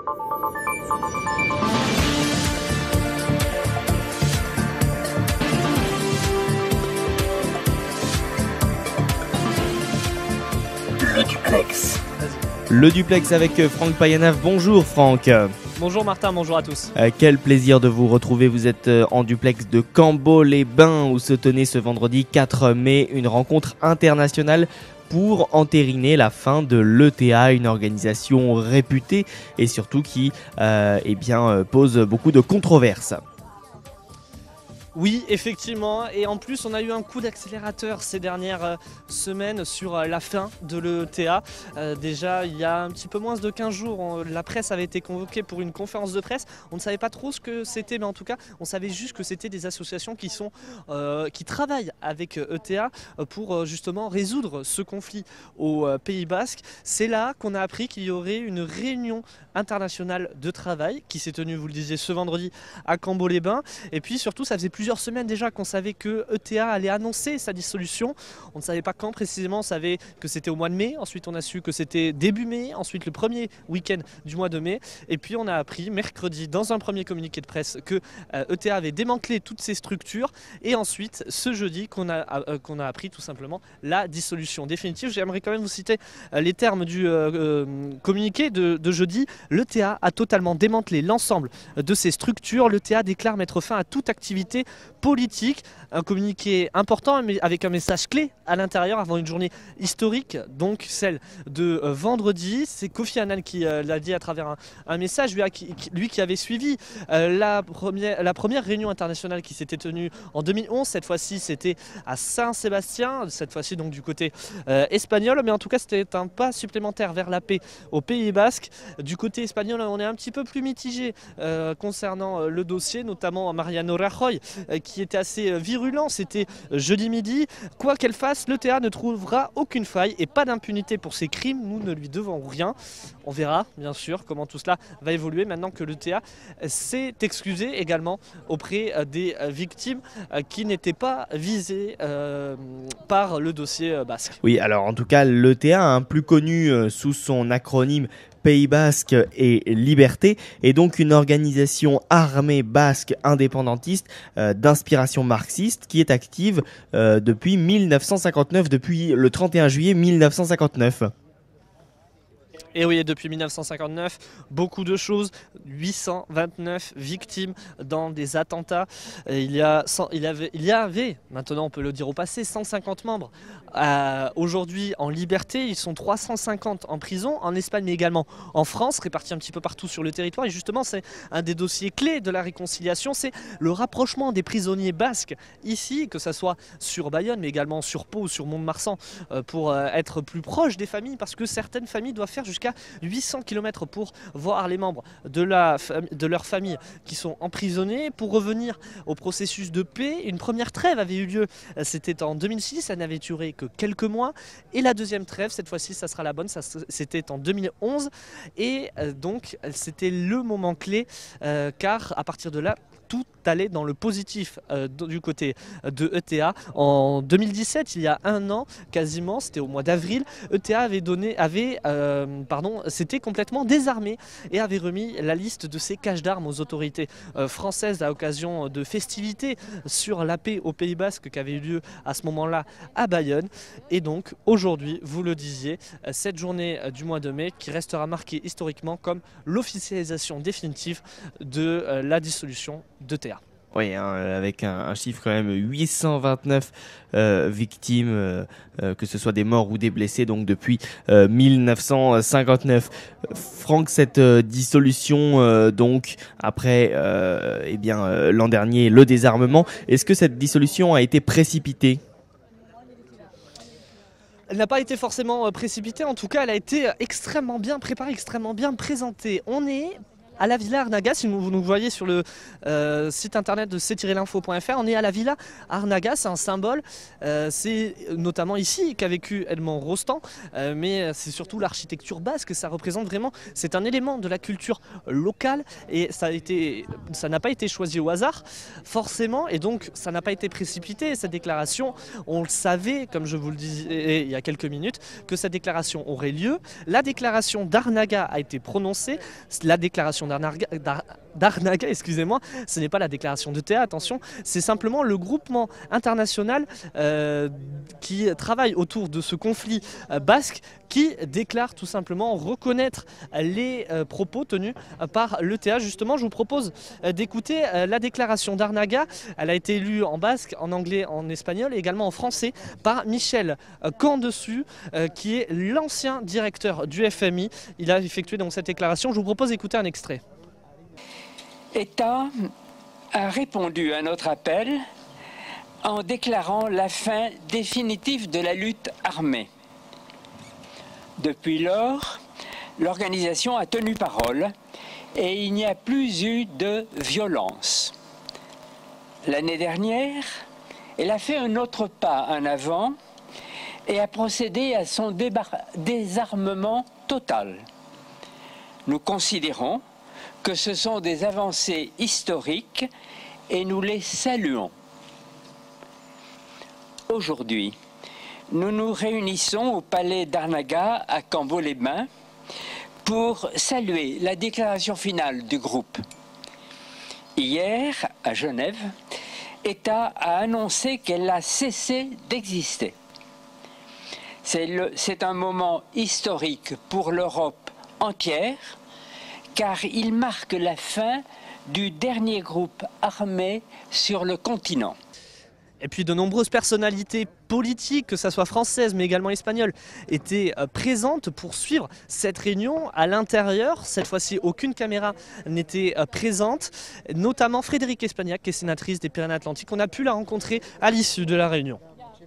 Le duplex. Le duplex avec Franck Payanav. Bonjour Franck. Bonjour Martin, bonjour à tous. Quel plaisir de vous retrouver. Vous êtes en duplex de Cambo-les-Bains où se tenait ce vendredi 4 mai une rencontre internationale pour entériner la fin de l'ETA, une organisation réputée et surtout qui pose beaucoup de controverses. Oui, effectivement, et en plus on a eu un coup d'accélérateur ces dernières semaines sur la fin de l'ETA. Déjà il y a un petit peu moins de 15 jours, la presse avait été convoquée pour une conférence de presse. On ne savait pas trop ce que c'était, mais en tout cas on savait juste que c'était des associations qui travaillent avec ETA pour justement résoudre ce conflit au Pays Basque. C'est là qu'on a appris qu'il y aurait une réunion internationale de travail qui s'est tenue, vous le disiez, ce vendredi à Cambo-les-Bains. Et puis surtout, ça faisait plusieurs semaines déjà qu'on savait que ETA allait annoncer sa dissolution. On ne savait pas quand précisément, on savait que c'était au mois de mai. Ensuite, on a su que c'était début mai. Ensuite, le premier week-end du mois de mai. Et puis, on a appris mercredi, dans un premier communiqué de presse, que ETA avait démantelé toutes ces structures. Et ensuite, ce jeudi, qu'on a appris tout simplement la dissolution définitive. J'aimerais quand même vous citer les termes du communiqué de jeudi. L'ETA a totalement démantelé l'ensemble de ces structures. L'ETA déclare mettre fin à toute activité politique. Un communiqué important mais avec un message clé à l'intérieur avant une journée historique, donc celle de vendredi. C'est Kofi Annan qui l'a dit à travers un message, lui qui avait suivi la première réunion internationale qui s'était tenue en 2011. Cette fois-ci c'était à Saint-Sébastien, cette fois-ci donc du côté espagnol, mais en tout cas c'était un pas supplémentaire vers la paix au Pays Basque. Du côté espagnol, on est un petit peu plus mitigé concernant le dossier, notamment Mariano Rajoy qui était assez virulent. C'était jeudi midi. Quoi qu'elle fasse, l'ETA ne trouvera aucune faille et pas d'impunité pour ses crimes. Nous ne lui devons rien. On verra bien sûr comment tout cela va évoluer maintenant que l'ETA s'est excusé également auprès des victimes qui n'étaient pas visées par le dossier basque. Oui, alors en tout cas, l'ETA, plus connu sous son acronyme Pays Basque et Liberté, est donc une organisation armée basque indépendantiste d'inspiration marxiste qui est active depuis 1959, depuis le 31 juillet 1959. Et oui, depuis 1959, beaucoup de choses, 829 victimes dans des attentats. Il y avait, maintenant on peut le dire au passé, 150 membres. Aujourd'hui en liberté, ils sont 350 en prison, en Espagne mais également en France, répartis un petit peu partout sur le territoire. Et justement, c'est un des dossiers clés de la réconciliation, c'est le rapprochement des prisonniers basques ici, que ce soit sur Bayonne mais également sur Pau ou sur Mont-de-Marsan, pour être plus proche des familles, parce que certaines familles doivent faire jusqu'à 800 km pour voir les membres de leur famille qui sont emprisonnés, pour revenir au processus de paix. Une première trêve avait eu lieu, c'était en 2006, ça n'avait duré que quelques mois, et la deuxième trêve, cette fois-ci ça sera la bonne, c'était en 2011, et donc c'était le moment clé, car à partir de là, tout allait dans le positif du côté de ETA. En 2017, il y a un an quasiment, c'était au mois d'avril, ETA s'était complètement désarmé et avait remis la liste de ses caches d'armes aux autorités françaises à l'occasion de festivités sur la paix au Pays Basque qui avait eu lieu à ce moment-là à Bayonne. Et donc aujourd'hui, vous le disiez, cette journée du mois de mai qui restera marquée historiquement comme l'officialisation définitive de la dissolution d'ETA. Oui, avec un chiffre quand même 829 victimes, que ce soit des morts ou des blessés, donc depuis 1959. Franck, cette dissolution, donc après l'an dernier, le désarmement, est-ce que cette dissolution a été précipitée ? Elle n'a pas été forcément précipitée, en tout cas elle a été extrêmement bien préparée, extrêmement bien présentée. On est à la Villa Arnaga. Si vous nous voyez sur le site internet de c-l'info.fr, on est à la Villa Arnaga, c'est un symbole. C'est notamment ici qu'a vécu Edmond Rostand, mais c'est surtout l'architecture basque. Ça représente vraiment, c'est un élément de la culture locale et ça n'a pas été choisi au hasard, forcément, et donc ça n'a pas été précipité. Cette déclaration, on le savait, comme je vous le disais il y a quelques minutes, que cette déclaration aurait lieu. La déclaration d'Arnaga a été prononcée. La déclaration d'Arnaga, excusez-moi, ce n'est pas la déclaration de Théa, attention, c'est simplement le groupement international qui travaille autour de ce conflit basque qui déclare tout simplement reconnaître les propos tenus par l'ETA. Justement, je vous propose d'écouter la déclaration d'Arnaga. Elle a été lue en basque, en anglais, en espagnol et également en français par Michel Candessu, qui est l'ancien directeur du FMI. Il a effectué donc cette déclaration. Je vous propose d'écouter un extrait. État a répondu à notre appel en déclarant la fin définitive de la lutte armée. Depuis lors, l'organisation a tenu parole et il n'y a plus eu de violence. L'année dernière, elle a fait un autre pas en avant et a procédé à son désarmement total. Nous considérons que ce sont des avancées historiques et nous les saluons. Aujourd'hui, nous nous réunissons au palais d'Arnaga à Cambo-les-Bains pour saluer la déclaration finale du groupe. Hier, à Genève, ETA a annoncé qu'elle a cessé d'exister. C'est un moment historique pour l'Europe entière, car il marque la fin du dernier groupe armé sur le continent. Et puis de nombreuses personnalités politiques, que ce soit françaises mais également espagnoles, étaient présentes pour suivre cette réunion à l'intérieur. Cette fois-ci, aucune caméra n'était présente, notamment Frédérique Espagnac, qui est sénatrice des Pyrénées-Atlantiques. On a pu la rencontrer à l'issue de la réunion.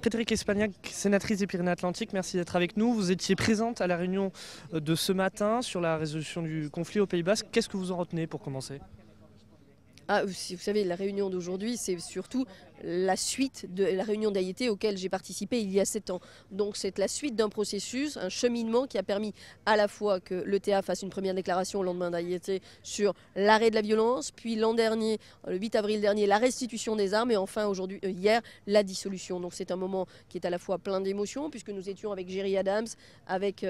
Frédérique Espagnac, sénatrice des Pyrénées-Atlantiques, merci d'être avec nous. Vous étiez présente à la réunion de ce matin sur la résolution du conflit au Pays Basque. Qu'est-ce que vous en retenez pour commencer ? Vous savez, la réunion d'aujourd'hui, c'est surtout la suite de la réunion d'Aïté auquel j'ai participé il y a 7 ans. Donc c'est la suite d'un processus, un cheminement qui a permis à la fois que l'ETA fasse une première déclaration au lendemain d'Aïté sur l'arrêt de la violence, puis l'an dernier, le 8 avril dernier, la restitution des armes et enfin aujourd'hui, hier, la dissolution. Donc c'est un moment qui est à la fois plein d'émotions puisque nous étions avec Gerry Adams, avec,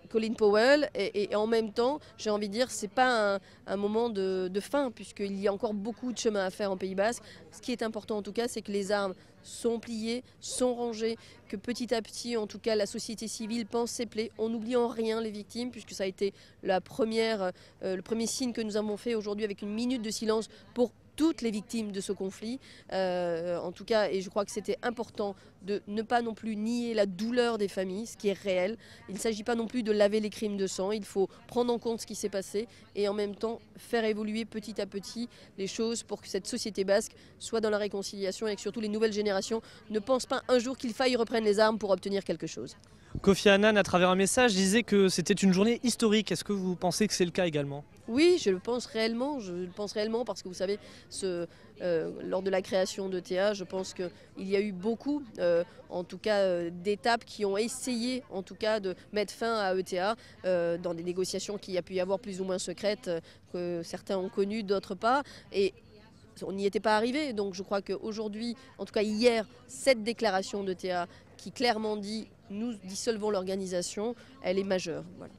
Colin Powell et en même temps, j'ai envie de dire, c'est pas un moment de fin puisqu'il y a encore beaucoup de chemin à faire en Pays Basque. Ce qui est important en tout cas, c'est que les armes sont pliées, sont rangées, que petit à petit, en tout cas, la société civile pense ses plaies, en n'oubliant rien les victimes, puisque ça a été le premier signe que nous avons fait aujourd'hui avec une minute de silence pour toutes les victimes de ce conflit, en tout cas, et je crois que c'était important de ne pas non plus nier la douleur des familles, ce qui est réel. Il ne s'agit pas non plus de laver les crimes de sang, il faut prendre en compte ce qui s'est passé et en même temps faire évoluer petit à petit les choses pour que cette société basque soit dans la réconciliation et que surtout les nouvelles générations ne pensent pas un jour qu'il faille reprendre les armes pour obtenir quelque chose. Kofi Annan, à travers un message, disait que c'était une journée historique. Est-ce que vous pensez que c'est le cas également ? Oui, je le pense réellement parce que vous savez, lors de la création de d'ETA, je pense qu'il y a eu beaucoup, en tout cas, d'étapes qui ont essayé, en tout cas, de mettre fin à ETA dans des négociations qu'il y a pu y avoir plus ou moins secrètes, que certains ont connues, d'autres pas. Et on n'y était pas arrivé, donc je crois qu'aujourd'hui, en tout cas hier, cette déclaration d'ETA qui clairement dit « nous dissolvons l'organisation », elle est majeure. Voilà.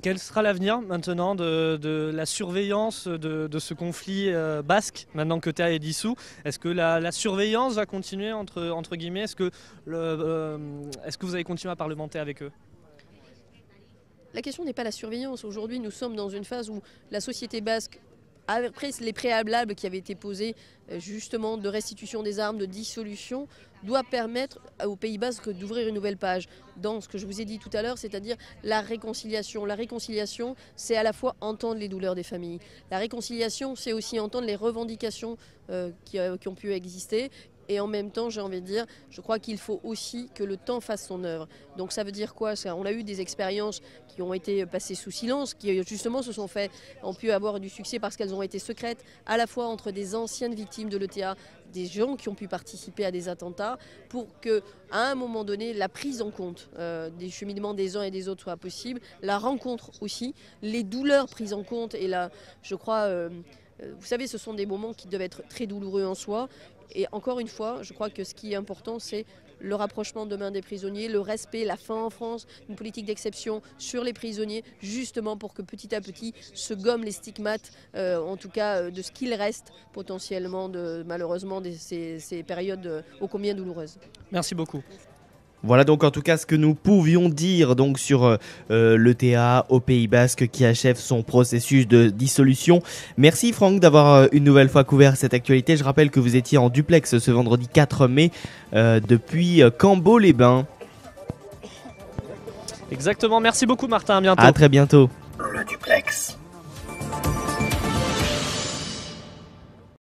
Quel sera l'avenir maintenant de la surveillance de ce conflit basque, maintenant que ETA est dissous ? Est-ce que la surveillance va continuer, entre guillemets ? Est-ce que vous allez continuer à parlementer avec eux ? La question n'est pas la surveillance. Aujourd'hui, nous sommes dans une phase où la société basque, après les préalables qui avaient été posés justement de restitution des armes, de dissolution, doit permettre aux Pays Basque d'ouvrir une nouvelle page dans ce que je vous ai dit tout à l'heure, c'est-à-dire la réconciliation. La réconciliation, c'est à la fois entendre les douleurs des familles. La réconciliation, c'est aussi entendre les revendications qui ont pu exister Et en même temps, j'ai envie de dire, je crois qu'il faut aussi que le temps fasse son œuvre. Donc ça veut dire quoi? On a eu des expériences qui ont été passées sous silence, qui justement ont pu avoir du succès parce qu'elles ont été secrètes, à la fois entre des anciennes victimes de l'ETA, des gens qui ont pu participer à des attentats, pour que, à un moment donné, la prise en compte des cheminements des uns et des autres soit possible, la rencontre aussi, les douleurs prises en compte. Et là, je crois, vous savez, ce sont des moments qui doivent être très douloureux en soi. Et encore une fois, je crois que ce qui est important, c'est le rapprochement demain des prisonniers, le respect, la fin en France, une politique d'exception sur les prisonniers, justement pour que petit à petit se gomment les stigmates, en tout cas de ce qu'il reste potentiellement malheureusement de ces périodes ô combien douloureuses. Merci beaucoup. Voilà donc en tout cas ce que nous pouvions dire donc sur l'ETA au Pays Basque qui achève son processus de dissolution. Merci Franck d'avoir une nouvelle fois couvert cette actualité. Je rappelle que vous étiez en duplex ce vendredi 4 mai depuis Cambo-les-Bains. Exactement, merci beaucoup Martin, à bientôt. À très bientôt.